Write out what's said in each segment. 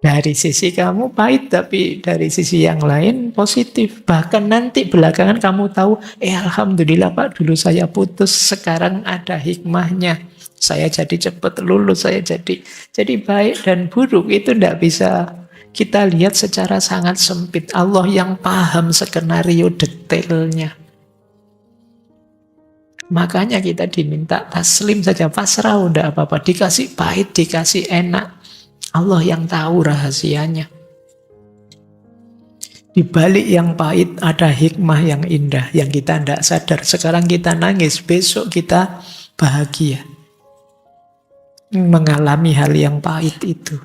Dari sisi kamu pahit, tapi dari sisi yang lain positif. Bahkan nanti belakangan kamu tahu, alhamdulillah Pak, dulu saya putus, sekarang ada hikmahnya. Saya jadi cepat lulus, saya jadi baik dan buruk. Itu tidak bisa kita lihat secara sangat sempit. Allah yang paham skenario detailnya. Makanya kita diminta taslim saja, pasrah, udah apa-apa. Dikasih pahit, dikasih enak. Allah yang tahu rahasianya. Di balik yang pahit ada hikmah yang indah yang kita tidak sadar. Sekarang kita nangis, besok kita bahagia. Mengalami hal yang pahit itu.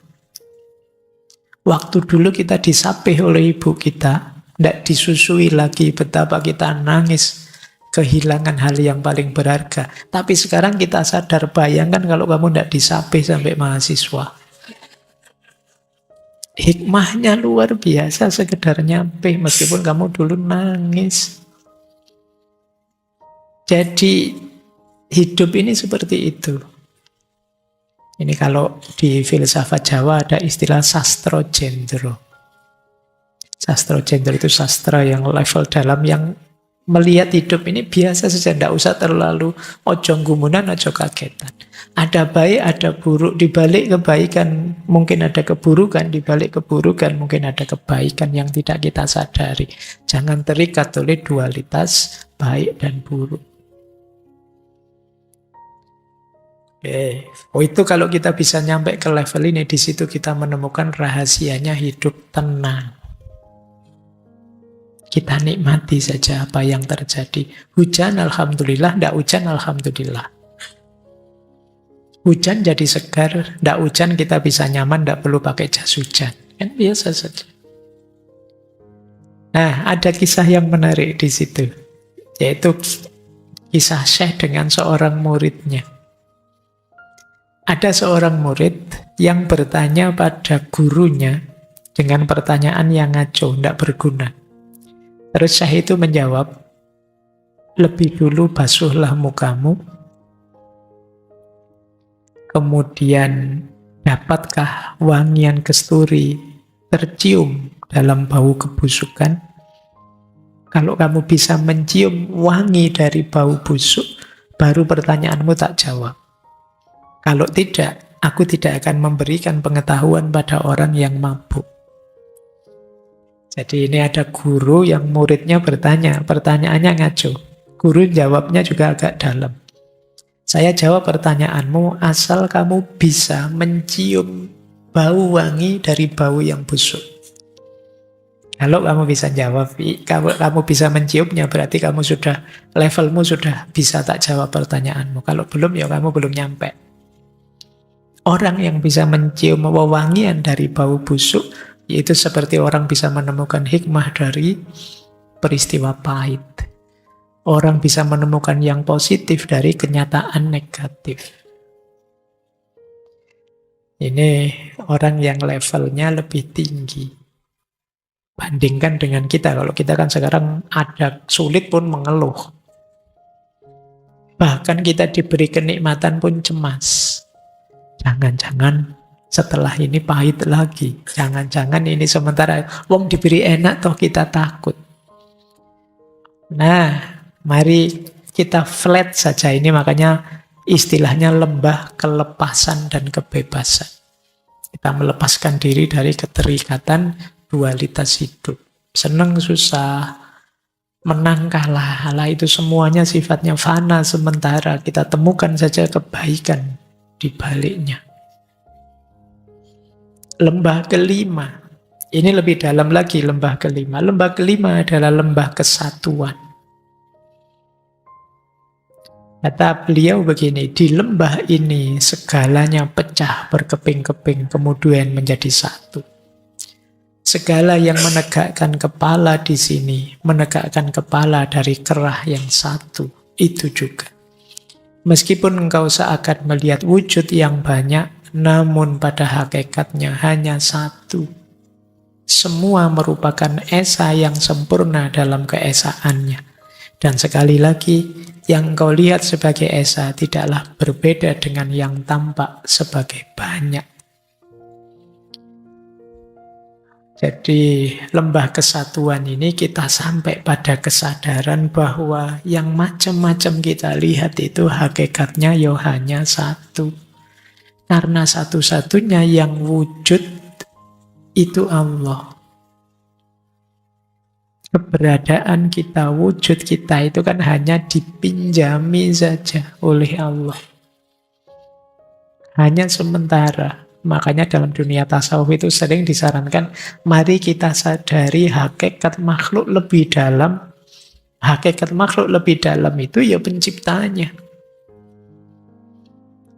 Waktu dulu kita disapih oleh ibu kita, tidak disusui lagi, betapa kita nangis kehilangan hal yang paling berharga. Tapi sekarang kita sadar, bayangkan kalau kamu tidak disapih sampai mahasiswa. Hikmahnya luar biasa, sekedar nyampe meskipun kamu dulu nangis. Jadi hidup ini seperti itu. Ini kalau di filsafat Jawa ada istilah sastro jendro. Sastro jendro itu sastra yang level dalam, yang melihat hidup ini biasa saja, tidak usah terlalu ojo gumunan, ojo kagetan. Ada baik, ada buruk, di balik kebaikan mungkin ada keburukan, di balik keburukan mungkin ada kebaikan yang tidak kita sadari. Jangan terikat oleh dualitas baik dan buruk. Oh, itu kalau kita bisa nyampe ke level ini, di situ kita menemukan rahasianya hidup tenang. Kita nikmati saja apa yang terjadi. Hujan, alhamdulillah. Tidak hujan, alhamdulillah. Hujan jadi segar. Tidak hujan kita bisa nyaman, tidak perlu pakai jas hujan. Kan biasa saja. Nah, ada kisah yang menarik di situ. Yaitu kisah Syekh dengan seorang muridnya. Ada seorang murid yang bertanya pada gurunya dengan pertanyaan yang ngaco, tidak berguna. Terus Syekh itu menjawab, lebih dulu basuhlah mukamu, kemudian dapatkah wangian kesturi tercium dalam bau kebusukan? Kalau kamu bisa mencium wangi dari bau busuk, baru pertanyaanmu tak jawab. Kalau tidak, aku tidak akan memberikan pengetahuan pada orang yang mabuk. Jadi ini ada guru yang muridnya bertanya, pertanyaannya ngaco. Guru jawabnya juga agak dalam. Saya jawab pertanyaanmu asal kamu bisa mencium bau wangi dari bau yang busuk. Kalau kamu bisa jawab, kalau kamu bisa menciumnya, berarti kamu sudah, levelmu sudah bisa tak jawab pertanyaanmu. Kalau belum, ya kamu belum nyampe. Orang yang bisa mencium wewangian dari bau busuk, yaitu seperti orang bisa menemukan hikmah dari peristiwa pahit. Orang bisa menemukan yang positif dari kenyataan negatif. Ini orang yang levelnya lebih tinggi. Bandingkan dengan kita. Kalau kita kan sekarang ada sulit pun mengeluh. Bahkan kita diberi kenikmatan pun cemas. Jangan-jangan setelah ini pahit lagi. Jangan-jangan ini sementara. Wong diberi enak toh kita takut. Nah, mari kita flat saja ini, makanya istilahnya lembah kelepasan dan kebebasan. Kita melepaskan diri dari keterikatan dualitas hidup. Senang, susah, menang, kalah. Hal itu semuanya sifatnya fana sementara. Kita temukan saja kebaikan di baliknya. Lembah kelima. Ini lebih dalam lagi lembah kelima. Lembah kelima adalah lembah kesatuan. Kata beliau begini, di lembah ini segalanya pecah berkeping-keping kemudian menjadi satu. Segala yang menegakkan kepala di sini, menegakkan kepala dari kerah yang satu, itu juga. Meskipun engkau seakan melihat wujud yang banyak, namun pada hakikatnya hanya satu. Semua merupakan esa yang sempurna dalam keesaannya. Dan sekali lagi, yang engkau lihat sebagai esa tidaklah berbeda dengan yang tampak sebagai banyak. Jadi lembah kesatuan ini kita sampai pada kesadaran bahwa yang macam-macam kita lihat itu hakikatnya ya hanya satu. Karena satu-satunya yang wujud itu Allah. Keberadaan kita, wujud kita itu kan hanya dipinjami saja oleh Allah. Hanya sementara. Makanya dalam dunia tasawuf itu sering disarankan, mari kita sadari hakikat makhluk lebih dalam. Hakikat makhluk lebih dalam itu ya penciptanya.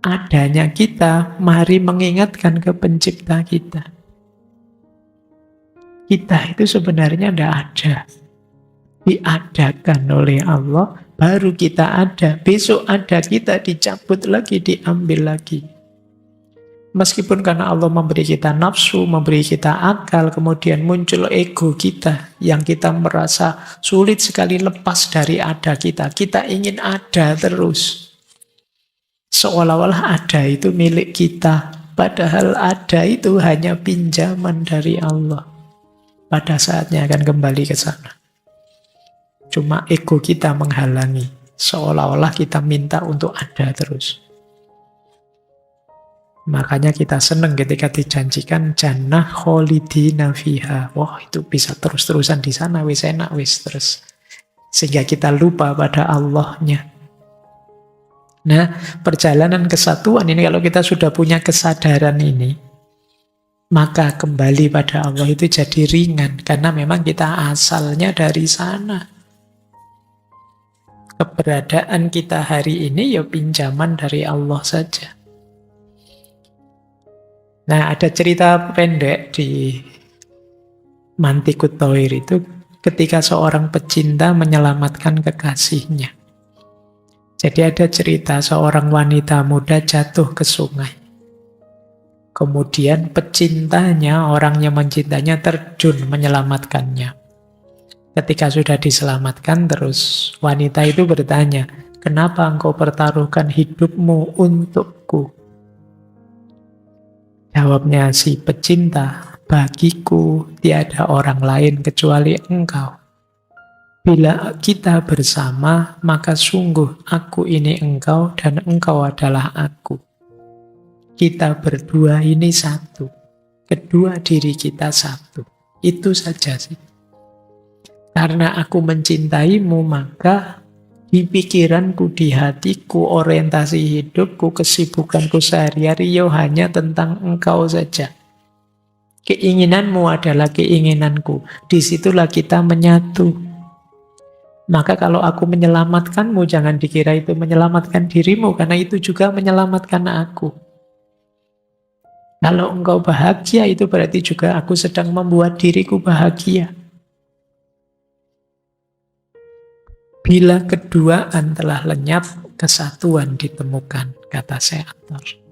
Adanya kita, mari mengingatkan ke pencipta kita. Kita itu sebenarnya tidak ada. Diadakan oleh Allah, baru kita ada. Besok ada kita, dicabut lagi, diambil lagi. Meskipun karena Allah memberi kita nafsu, memberi kita akal, kemudian muncul ego kita, yang kita merasa sulit sekali lepas dari ada kita. Kita ingin ada terus. Seolah-olah ada itu milik kita. Padahal ada itu hanya pinjaman dari Allah. Pada saatnya akan kembali ke sana. Cuma ego kita menghalangi. Seolah-olah kita minta untuk ada terus. Makanya kita senang ketika dijanjikan jannah kholidina fiha. Wah, itu bisa terus-terusan di sana, wis enak, wis terus. Sehingga kita lupa pada Allahnya. Nah, perjalanan kesatuan ini kalau kita sudah punya kesadaran ini, maka kembali pada Allah itu jadi ringan. Karena memang kita asalnya dari sana. Keberadaan kita hari ini ya pinjaman dari Allah saja. Nah, ada cerita pendek di Mantikut Thoir itu ketika seorang pecinta menyelamatkan kekasihnya. Jadi ada cerita seorang wanita muda jatuh ke sungai. Kemudian pecintanya, orang yang mencintanya terjun menyelamatkannya. Ketika sudah diselamatkan, terus wanita itu bertanya, "Kenapa engkau pertaruhkan hidupmu untukku?" Jawabnya si pecinta, "Bagiku tiada orang lain kecuali engkau. Bila kita bersama, maka sungguh aku ini engkau dan engkau adalah aku. Kita berdua ini satu. Kedua diri kita satu." Itu saja sih. Karena aku mencintaimu, maka di pikiranku, di hatiku, orientasi hidupku, kesibukanku sehari-hari hanya tentang engkau saja. Keinginanmu adalah keinginanku. Disitulah kita menyatu. Maka kalau aku menyelamatkanmu, jangan dikira itu menyelamatkan dirimu, karena itu juga menyelamatkan aku. Kalau engkau bahagia, itu berarti juga aku sedang membuat diriku bahagia. Bila keduaan telah lenyap, kesatuan ditemukan, kata Syekh Athar.